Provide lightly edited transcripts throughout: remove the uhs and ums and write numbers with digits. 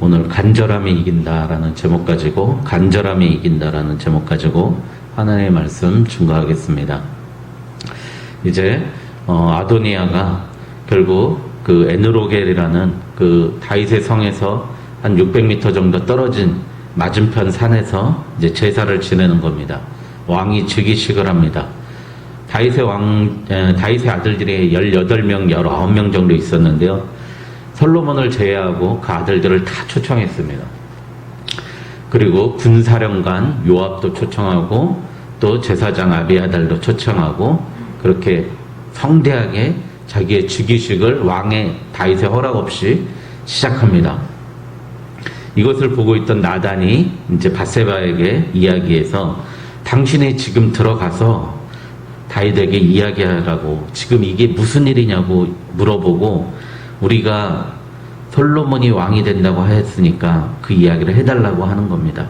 오늘 간절함이 이긴다라는 제목 가지고 간절함이 이긴다라는 제목 가지고 하나님의 말씀 증거하겠습니다. 이제 아도니아가 결국 그 에누로겔이라는 그 다윗의 성에서 한 600m 정도 떨어진 맞은편 산에서 이제 제사를 지내는 겁니다. 왕이 즉위식을 합니다. 다윗의 아들들이 18명, 19명 정도 있었는데요. 솔로몬을 제외하고 그 아들들을 다 초청했습니다. 그리고 군사령관 요압도 초청하고 또 제사장 아비아달도 초청하고 그렇게 성대하게 자기의 즉위식을 왕의 다윗의 허락 없이 시작합니다. 이것을 보고 있던 나단이 이제 밧세바에게 이야기해서 당신이 지금 들어가서 다윗에게 이야기하라고, 지금 이게 무슨 일이냐고 물어보고 우리가 솔로몬이 왕이 된다고 했으니까 그 이야기를 해달라고 하는 겁니다.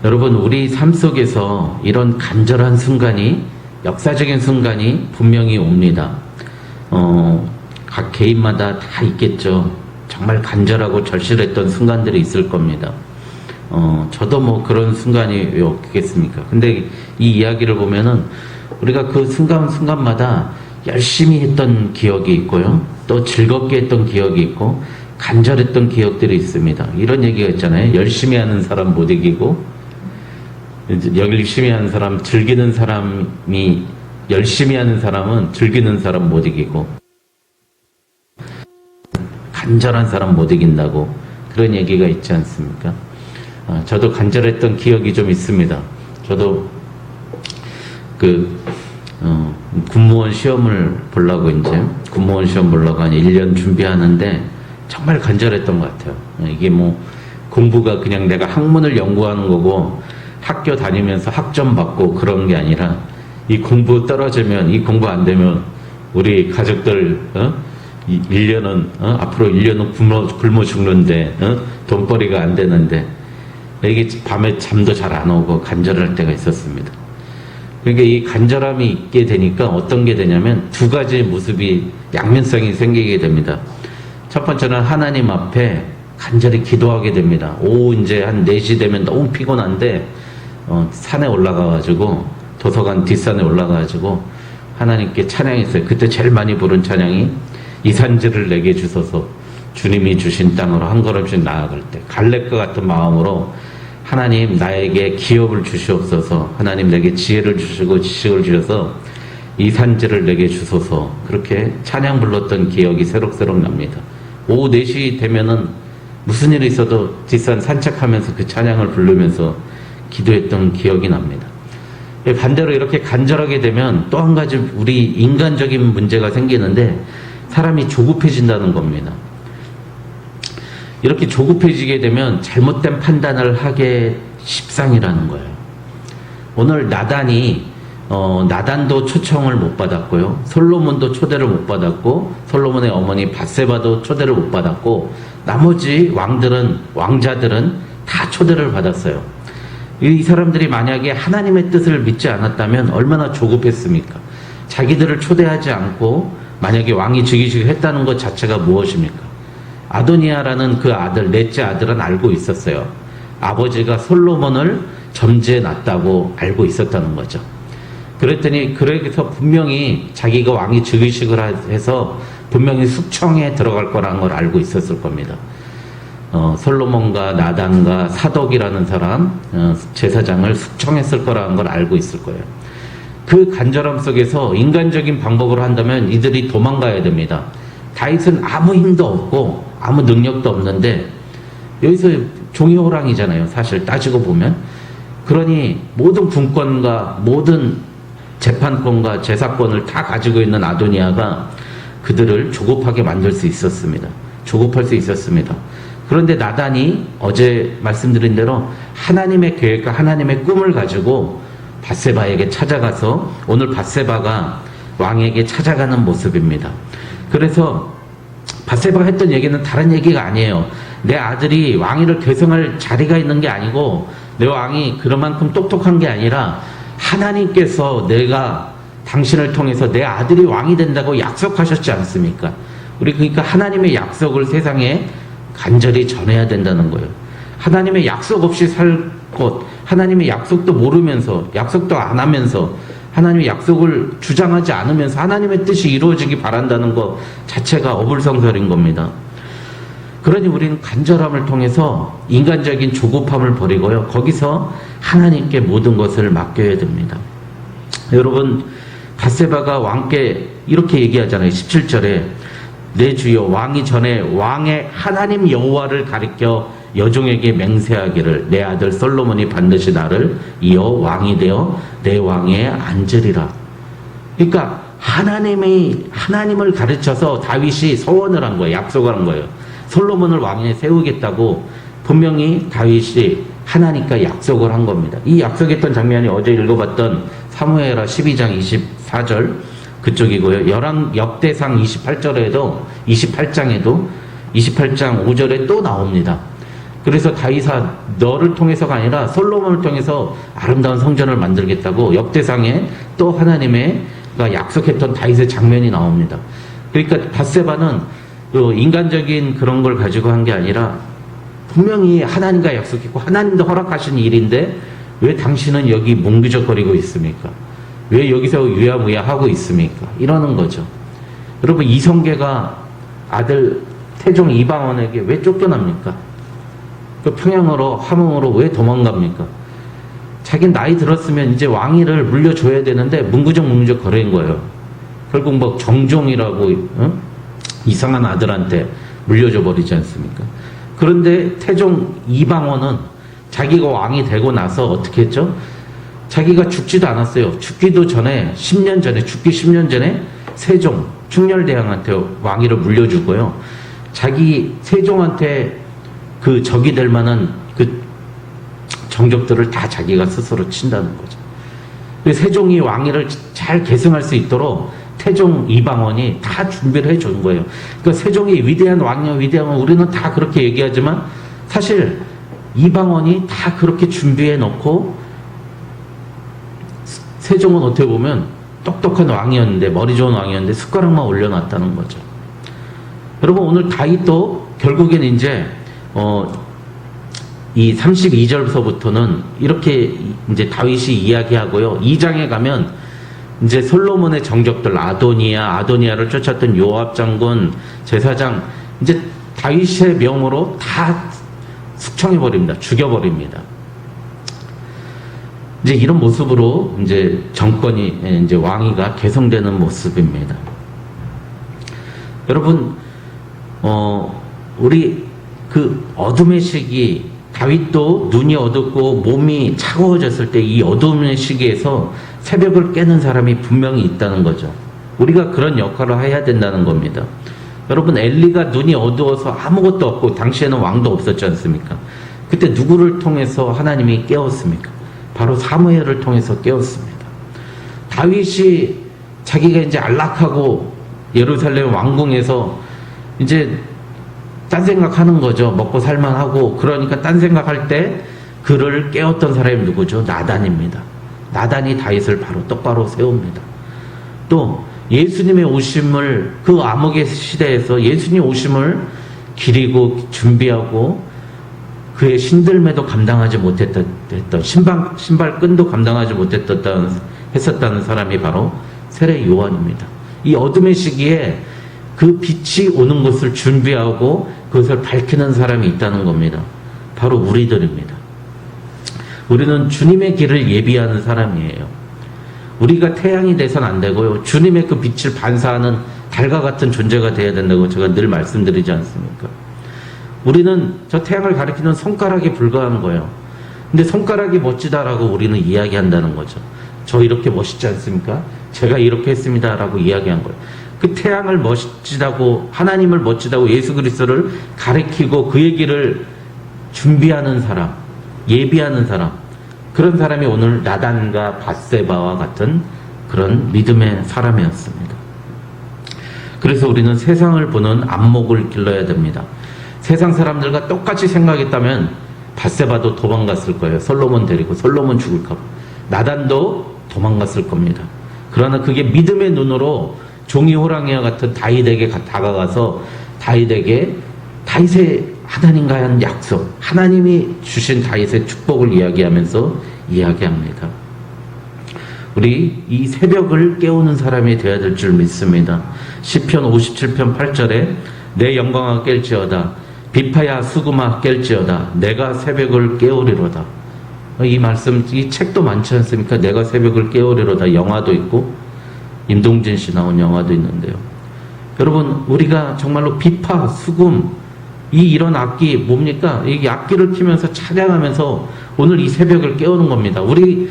여러분, 우리 삶 속에서 이런 간절한 순간이, 역사적인 순간이 분명히 옵니다. 각 개인마다 다 있겠죠. 정말 간절하고 절실했던 순간들이 있을 겁니다. 저도 뭐 그런 순간이 왜 없겠습니까? 근데 이 이야기를 보면은 우리가 그 순간마다 열심히 했던 기억이 있고요. 또 즐겁게 했던 기억이 있고 간절했던 기억들이 있습니다. 이런 얘기가 있잖아요. 열심히 하는 사람 못 이기고, 열심히 하는 사람, 즐기는 사람이, 열심히 하는 사람은 즐기는 사람 못 이기고, 간절한 사람 못 이긴다고 그런 얘기가 있지 않습니까? 저도 간절했던 기억이 좀 있습니다. 저도 군무원 시험을 보려고 군무원 시험 보려고 한 1년 준비하는데 정말 간절했던 것 같아요. 이게 뭐 공부가 그냥 내가 학문을 연구하는 거고 학교 다니면서 학점 받고 그런 게 아니라, 이 공부 떨어지면, 이 공부 안 되면 우리 가족들 1년은 앞으로 1년은 굶어 죽는데 돈벌이가 안 되는데, 이게 밤에 잠도 잘 안 오고 간절할 때가 있었습니다. 그러니까 이 간절함이 있게 되니까 어떤 게 되냐면 두 가지 모습이, 양면성이 생기게 됩니다. 첫 번째는 하나님 앞에 간절히 기도하게 됩니다. 오후 이제 한 4시 되면 너무 피곤한데 산에 올라가가지고, 도서관 뒷산에 올라가가지고 하나님께 찬양했어요. 그때 제일 많이 부른 찬양이 이 산지를 내게 주소서, 주님이 주신 땅으로 한 걸음씩 나아갈 때 갈렙과 같은 마음으로 하나님 나에게 기업을 주시옵소서, 하나님 내게 지혜를 주시고 지식을 주셔서 이 산지를 내게 주소서, 그렇게 찬양 불렀던 기억이 새록새록 납니다. 오후 4시 되면은 무슨 일이 있어도 뒷산 산책하면서 그 찬양을 부르면서 기도했던 기억이 납니다. 반대로 이렇게 간절하게 되면 또 한 가지 우리 인간적인 문제가 생기는데, 사람이 조급해진다는 겁니다. 이렇게 조급해지게 되면 잘못된 판단을 하게 십상이라는 거예요. 오늘 나단도 초청을 못 받았고요. 솔로몬도 초대를 못 받았고, 솔로몬의 어머니 밧세바도 초대를 못 받았고, 나머지 왕자들은 다 초대를 받았어요. 이 사람들이 만약에 하나님의 뜻을 믿지 않았다면 얼마나 조급했습니까? 자기들을 초대하지 않고 만약에 왕이 즉위식을 했다는 것 자체가 무엇입니까? 아도니아라는 그 아들, 넷째 아들은 알고 있었어요. 아버지가 솔로몬을 점지해 놨다고 알고 있었다는 거죠. 그랬더니 그래서 분명히 자기가 왕이 즉위식을 해서 분명히 숙청에 들어갈 거라는 걸 알고 있었을 겁니다. 솔로몬과 나단과 사독이라는 사람, 제사장을 숙청했을 거라는 걸 알고 있을 거예요. 그 간절함 속에서 인간적인 방법으로 한다면 이들이 도망가야 됩니다. 다윗은 아무 힘도 없고 아무 능력도 없는데, 여기서 종이 호랑이잖아요, 사실 따지고 보면. 그러니 모든 군권과 모든 재판권과 제사권을 다 가지고 있는 아도니아가 그들을 조급하게 만들 수 있었습니다. 조급할 수 있었습니다. 그런데 나단이 어제 말씀드린 대로 하나님의 계획과 하나님의 꿈을 가지고 밧세바에게 찾아가서, 오늘 밧세바가 왕에게 찾아가는 모습입니다. 그래서 밧세바가 했던 얘기는 다른 얘기가 아니에요. 내 아들이 왕위를 계승할 자리가 있는 게 아니고, 내 왕이 그만큼 똑똑한 게 아니라 하나님께서 내가 당신을 통해서 내 아들이 왕이 된다고 약속하셨지 않습니까? 우리 그러니까 하나님의 약속을 세상에 간절히 전해야 된다는 거예요. 하나님의 약속 없이 살 것, 하나님의 약속도 모르면서, 약속도 안 하면서, 하나님의 약속을 주장하지 않으면서 하나님의 뜻이 이루어지기 바란다는 것 자체가 어불성설인 겁니다. 그러니 우리는 간절함을 통해서 인간적인 조급함을 버리고요. 거기서 하나님께 모든 것을 맡겨야 됩니다. 여러분, 밧세바가 왕께 이렇게 얘기하잖아요. 17절에 내 주여 왕이 전에 왕의 하나님 여호와를 가리켜 여종에게 맹세하기를 내 아들 솔로몬이 반드시 나를 이어 왕이 되어 내 왕위에 앉으리라. 그러니까 하나님을 가르쳐서 다윗이 서원을 한 거예요. 약속을 한 거예요. 솔로몬을 왕위에 세우겠다고 분명히 다윗이 하나님과 약속을 한 겁니다. 이 약속했던 장면이 어제 읽어봤던 사무엘하 12장 24절 그쪽이고요. 역대상 28장에도 28장 5절에 또 나옵니다. 그래서 다윗아 너를 통해서가 아니라 솔로몬을 통해서 아름다운 성전을 만들겠다고 역대상에 또 하나님의 약속했던 다윗의 장면이 나옵니다. 그러니까 밧세바는 인간적인 그런 걸 가지고 한 게 아니라 분명히 하나님과 약속했고 하나님도 허락하신 일인데 왜 당신은 여기 몽기적거리고 있습니까? 왜 여기서 유야무야 하고 있습니까? 이러는 거죠. 여러분, 이성계가 아들 태종 이방원에게 왜 쫓겨납니까? 그 평양으로 함흥으로 왜 도망갑니까? 자기는 나이 들었으면 이제 왕위를 물려줘야 되는데 문구적 거래인 거예요. 결국 뭐 정종이라고 이상한 아들한테 물려줘 버리지 않습니까? 그런데 태종 이방원은 자기가 왕이 되고 나서 어떻게 했죠? 자기가 죽지도 않았어요. 죽기 10년 전에 세종 충렬대왕한테 왕위를 물려주고요. 자기 세종한테 그 적이 될 만한 그 정적들을 다 자기가 스스로 친다는 거죠. 세종이 왕위를 잘 계승할 수 있도록 태종 이방원이 다 준비를 해준 거예요. 그러니까 세종이 위대한 왕이야, 위대한 왕, 우리는 다 그렇게 얘기하지만 사실 이방원이 다 그렇게 준비해 놓고 세종은 어떻게 보면 똑똑한 왕이었는데, 머리 좋은 왕이었는데 숟가락만 올려놨다는 거죠. 여러분, 오늘 다윗도 결국엔 이제 이 32절서부터는 이렇게 이제 다윗이 이야기하고요. 2장에 가면 이제 솔로몬의 정적들, 아도니아를 쫓았던 요압 장군, 제사장, 이제 다윗의 명으로 다 숙청해버립니다. 죽여버립니다. 이제 이런 모습으로 이제 정권이, 이제 왕위가 개성되는 모습입니다. 여러분, 우리 그 어둠의 시기, 다윗도 눈이 어둡고 몸이 차가워졌을 때 이 어둠의 시기에서 새벽을 깨는 사람이 분명히 있다는 거죠. 우리가 그런 역할을 해야 된다는 겁니다. 여러분, 엘리가 눈이 어두워서 아무것도 없고 당시에는 왕도 없었지 않습니까? 그때 누구를 통해서 하나님이 깨웠습니까? 바로 사무엘을 통해서 깨웠습니다. 다윗이 자기가 이제 안락하고 예루살렘 왕궁에서 이제 딴 생각하는 거죠. 먹고 살만하고. 그러니까 딴 생각할 때 그를 깨웠던 사람이 누구죠? 나단입니다. 나단이 다윗을 바로 똑바로 세웁니다. 또 예수님의 오심을, 그 암흑의 시대에서 예수님 오심을 기리고 준비하고 그의 신들매도 감당하지 못했던, 신발끈도 감당하지 했었다는 사람이 바로 세례 요한입니다. 이 어둠의 시기에 그 빛이 오는 것을 준비하고 그것을 밝히는 사람이 있다는 겁니다. 바로 우리들입니다. 우리는 주님의 길을 예비하는 사람이에요. 우리가 태양이 돼서는 안 되고요. 주님의 그 빛을 반사하는 달과 같은 존재가 되어야 된다고 제가 늘 말씀드리지 않습니까? 우리는 저 태양을 가리키는 손가락에 불과한 거예요. 근데 손가락이 멋지다라고 우리는 이야기한다는 거죠. 저 이렇게 멋있지 않습니까? 제가 이렇게 했습니다라고 이야기한 거예요. 그 태양을 멋지다고, 하나님을 멋지다고, 예수 그리스도를 가리키고 그의 길을 준비하는 사람, 예비하는 사람, 그런 사람이 오늘 나단과 밧세바와 같은 그런 믿음의 사람이었습니다. 그래서 우리는 세상을 보는 안목을 길러야 됩니다. 세상 사람들과 똑같이 생각했다면 밧세바도 도망갔을 거예요. 솔로몬 데리고, 솔로몬 죽을까 봐. 나단도 도망갔을 겁니다. 그러나 그게 믿음의 눈으로 종이 호랑이와 같은 다윗에게 다가가서 다윗에게 다윗의 하나님과의 한 약속, 하나님이 주신 다윗의 축복을 이야기하면서 이야기합니다. 우리 이 새벽을 깨우는 사람이 되어야 될 줄 믿습니다. 시편 57편 8절에 내 영광아 깰지어다 비파야 수금아 깰지어다 내가 새벽을 깨우리로다. 이 말씀, 이 책도 많지 않습니까? 내가 새벽을 깨우리로다. 영화도 있고 임동진 씨 나온 영화도 있는데요. 여러분, 우리가 정말로 비파, 수금, 이런 악기 뭡니까? 이 악기를 키면서 찬양하면서 오늘 이 새벽을 깨우는 겁니다. 우리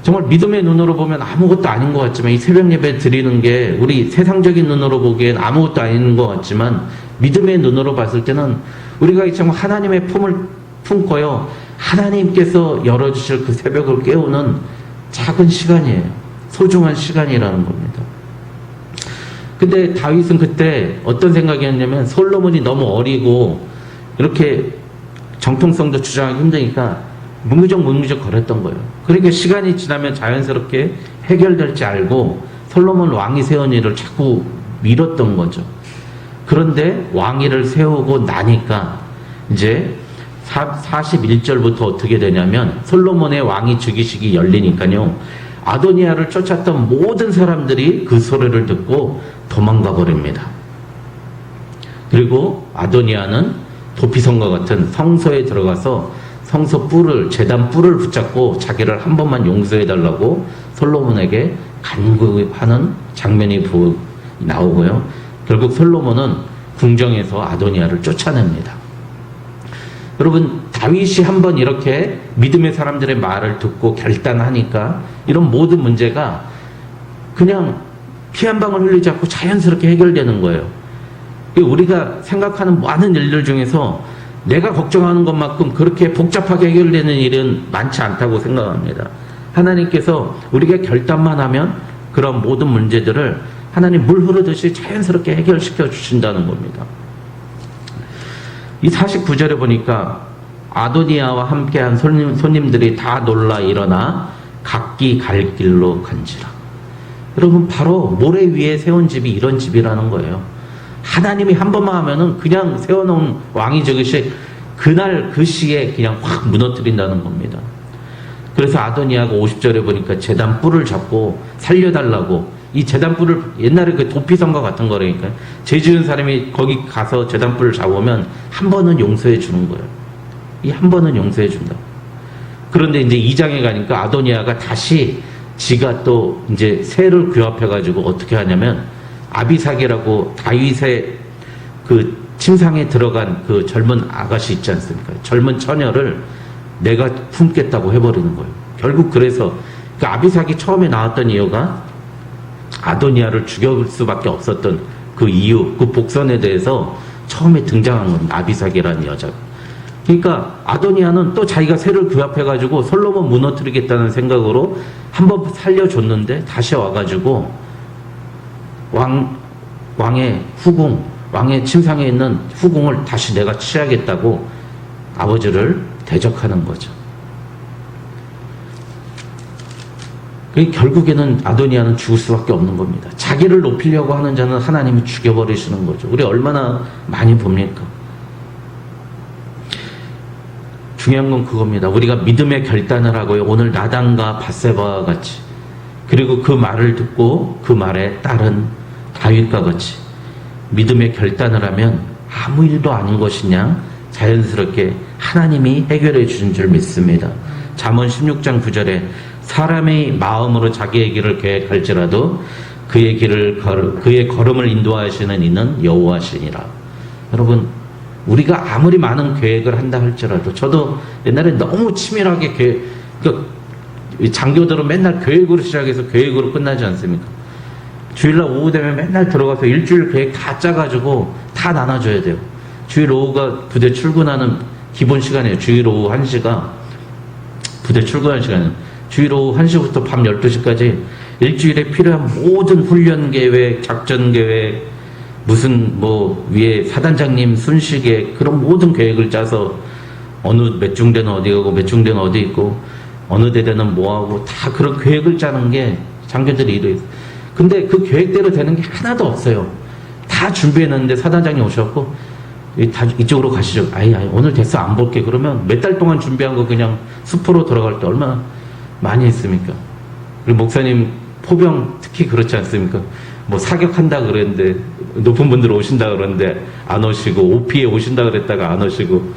정말 믿음의 눈으로 보면 아무것도 아닌 것 같지만 이 새벽 예배 드리는 게 우리 세상적인 눈으로 보기엔 아무것도 아닌 것 같지만 믿음의 눈으로 봤을 때는 우리가 정말 하나님의 품을 품고요. 하나님께서 열어주실 그 새벽을 깨우는 작은 시간이에요. 소중한 시간이라는 겁니다. 근데 다윗은 그때 어떤 생각이었냐면 솔로몬이 너무 어리고 이렇게 정통성도 주장하기 힘드니까 문무적 거렸던 거예요. 그러니까 시간이 지나면 자연스럽게 해결될지 알고 솔로몬 왕이 세운 일을 자꾸 미뤘던 거죠. 그런데 왕위를 세우고 나니까 이제 41절부터 어떻게 되냐면 솔로몬의 왕위 즉위식이 열리니까요. 아도니아를 쫓았던 모든 사람들이 그 소리를 듣고 도망가 버립니다. 그리고 아도니아는 도피성과 같은 성소에 들어가서 성소 뿔을, 제단 뿔을 붙잡고 자기를 한 번만 용서해달라고 솔로몬에게 간구하는 장면이 나오고요. 결국 솔로몬은 궁정에서 아도니아를 쫓아냅니다. 여러분, 다윗이 한번 이렇게 믿음의 사람들의 말을 듣고 결단하니까 이런 모든 문제가 그냥 피 한 방울 흘리지 않고 자연스럽게 해결되는 거예요. 우리가 생각하는 많은 일들 중에서 내가 걱정하는 것만큼 그렇게 복잡하게 해결되는 일은 많지 않다고 생각합니다. 하나님께서 우리가 결단만 하면 그런 모든 문제들을 하나님 물 흐르듯이 자연스럽게 해결시켜 주신다는 겁니다. 이 49절에 보니까 아도니아와 함께한 손님들이 다 놀라 일어나 각기 갈 길로 간지라. 여러분, 바로 모래 위에 세운 집이 이런 집이라는 거예요. 하나님이 한 번만 하면은 그냥 세워놓은 왕이 저것이 그날 그 시에 그냥 확 무너뜨린다는 겁니다. 그래서 아도니아가 50절에 보니까 제단 뿔을 잡고 살려달라고, 이 제단 뿔을 옛날에 그 도피성과 같은 거라니까요. 죄 지은 사람이 거기 가서 제단 뿔을 잡으면 한 번은 용서해 주는 거예요. 이 한 번은 용서해 준다. 그런데 이제 2장에 가니까 아도니아가 다시 지가 또 이제 새를 규합해가지고 어떻게 하냐면 아비삭이라고 다윗의 그 침상에 들어간 그 젊은 아가씨 있지 않습니까? 젊은 처녀를 내가 품겠다고 해버리는 거예요. 결국 그래서 그 아비삭이 처음에 나왔던 이유가 아도니아를 죽일 수밖에 없었던 그 이유, 그 복선에 대해서 처음에 등장한 겁니다. 아비삭이라는 여자가. 그러니까 아도니아는 또 자기가 새를 규합해가지고 솔로몬 무너뜨리겠다는 생각으로 한번 살려줬는데 다시 와가지고 왕의 후궁, 왕의 침상에 있는 후궁을 다시 내가 취하겠다고 아버지를 대적하는 거죠. 결국에는 아도니아는 죽을 수밖에 없는 겁니다. 자기를 높이려고 하는 자는 하나님이 죽여버리시는 거죠. 우리 얼마나 많이 봅니까? 중요한 건 그겁니다. 우리가 믿음의 결단을 하고요. 오늘 나단과 밧세바와 같이, 그리고 그 말을 듣고 그 말에 따른 다윗과 같이 믿음의 결단을 하면 아무 일도 아닌 것이냐 자연스럽게 하나님이 해결해 주신 줄 믿습니다. 잠언 16장 9절에 사람의 마음으로 자기의 길을 계획할지라도 그의 걸음을 인도하시는 이는 여호와시니라. 여러분, 우리가 아무리 많은 계획을 한다 할지라도, 저도 옛날에 너무 치밀하게 장교들은 맨날 계획으로 시작해서 계획으로 끝나지 않습니까? 주일날 오후 되면 맨날 들어가서 일주일 계획 다 짜가지고 다 나눠줘야 돼요. 주일 오후가 부대 출근하는 기본 시간이에요. 주일 오후 1시가 부대 출근하는 시간이에요. 주일 오후 1시부터 밤 12시까지 일주일에 필요한 모든 훈련 계획, 작전 계획, 무슨 위에 사단장님 순시 계획, 그런 모든 계획을 짜서 몇 중대는 어디 가고 몇 중대는 어디 있고 어느 대대는 뭐하고 다 그런 계획을 짜는 게 장교들이 일이에요. 근데 그 계획대로 되는 게 하나도 없어요. 다 준비해놨는데 사단장이 오셔갖고 이쪽으로 가시죠. 아니, 오늘 됐어. 안 볼게. 그러면 몇 달 동안 준비한 거 그냥 숲으로 돌아갈 때 얼마나 많이 했습니까? 그리고 목사님 포병 특히 그렇지 않습니까? 뭐 사격한다 그랬는데, 높은 분들 오신다 그러는데 안 오시고, OP에 오신다 그랬다가 안 오시고,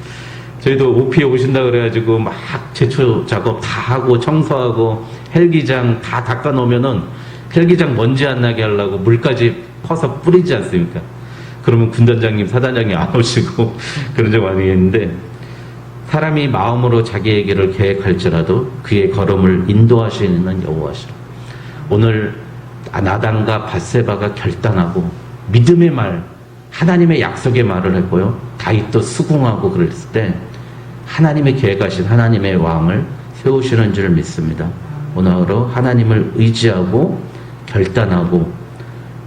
저희도 OP에 오신다 그래가지고 막 제초 작업 다 하고 청소하고 헬기장 다 닦아 놓으면은 헬기장 먼지 안 나게 하려고 물까지 퍼서 뿌리지 않습니까? 그러면 군단장님, 사단장님 안 오시고 그런 적 많이 했는데, 사람이 마음으로 자기에게를 계획할지라도 그의 걸음을 인도하시는 여호와시라. 오늘 나단과 밧세바가 결단하고 믿음의 말, 하나님의 약속의 말을 했고요. 다윗도 수긍하고 그랬을 때 하나님의 계획하신 하나님의 왕을 세우시는 줄 믿습니다. 오늘 하루 하나님을 의지하고 결단하고,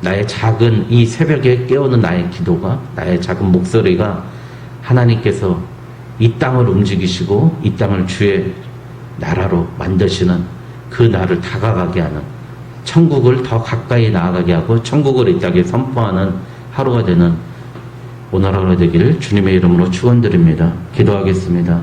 나의 작은 이 새벽에 깨우는 나의 기도가, 나의 작은 목소리가 하나님께서 이 땅을 움직이시고 이 땅을 주의 나라로 만드시는 그 날을 다가가게 하는, 천국을 더 가까이 나아가게 하고 천국을 이 땅에 선포하는 하루가 되는 오늘 하루 되기를 주님의 이름으로 축원드립니다. 기도하겠습니다.